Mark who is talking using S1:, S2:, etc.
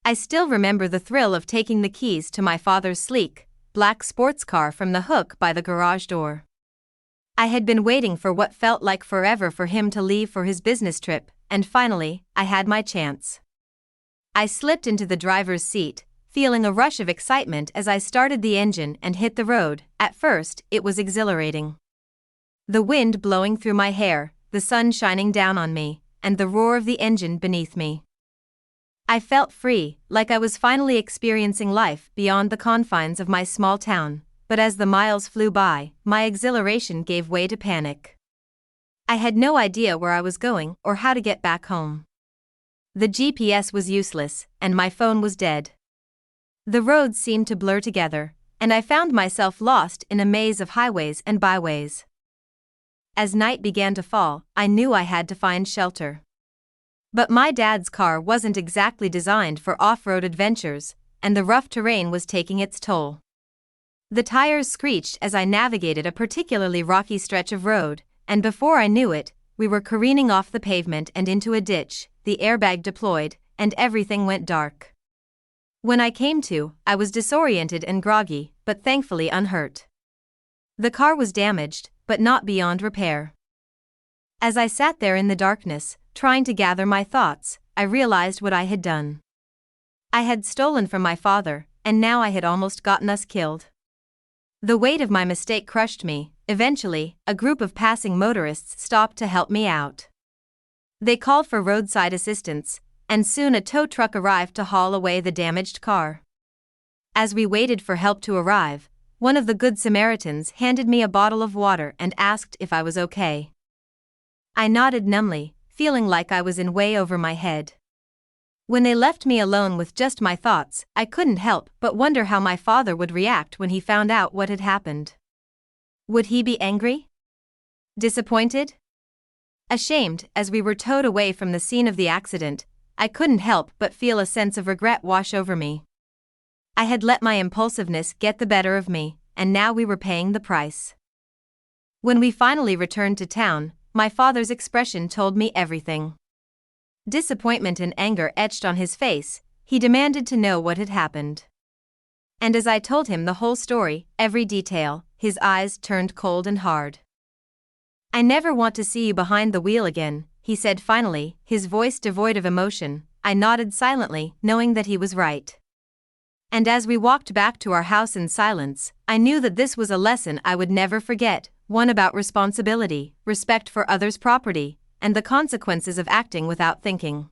S1: I still remember the thrill of taking the keys to my father's sleek, black sports car from the hook by the garage door. I had been waiting for what felt like forever for him to leave for his business trip, and finally, I had my chance. I slipped into the driver's seat, feeling a rush of excitement as I started the engine and hit the road. At first, it was exhilarating. The wind blowing through my hair, the sun shining down on me, and the roar of the engine beneath me. I felt free, like I was finally experiencing life beyond the confines of my small town, but as the miles flew by, my exhilaration gave way to panic. I had no idea where I was going or how to get back home. The GPS was useless, and my phone was dead. The roads seemed to blur together, and I found myself lost in a maze of highways and byways. As night began to fall, I knew I had to find shelter. But my dad's car wasn't exactly designed for off-road adventures, and the rough terrain was taking its toll. The tires screeched as I navigated a particularly rocky stretch of road, and before I knew it, we were careening off the pavement and into a ditch, the airbag deployed, and everything went dark. When I came to, I was disoriented and groggy, but thankfully unhurt. The car was damaged, but not beyond repair. As I sat there in the darkness, trying to gather my thoughts, I realized what I had done. I had stolen from my father, and now I had almost gotten us killed. The weight of my mistake crushed me. Eventually, a group of passing motorists stopped to help me out. They called for roadside assistance, and soon a tow truck arrived to haul away the damaged car. As we waited for help to arrive, one of the Good Samaritans handed me a bottle of water and asked if I was okay. I nodded numbly, feeling like I was in way over my head. When they left me alone with just my thoughts, I couldn't help but wonder how my father would react when he found out what had happened. Would he be angry? Disappointed? Ashamed? As we were towed away from the scene of the accident, I couldn't help but feel a sense of regret wash over me. I had let my impulsiveness get the better of me, and now we were paying the price. When we finally returned to town, my father's expression told me everything. Disappointment and anger etched on his face. He demanded to know what had happened. And as I told him the whole story, every detail, his eyes turned cold and hard. "I never want to see you behind the wheel again," he said finally, his voice devoid of emotion. I nodded silently, knowing that he was right. And as we walked back to our house in silence, I knew that this was a lesson I would never forget, one about responsibility, respect for others' property, and the consequences of acting without thinking.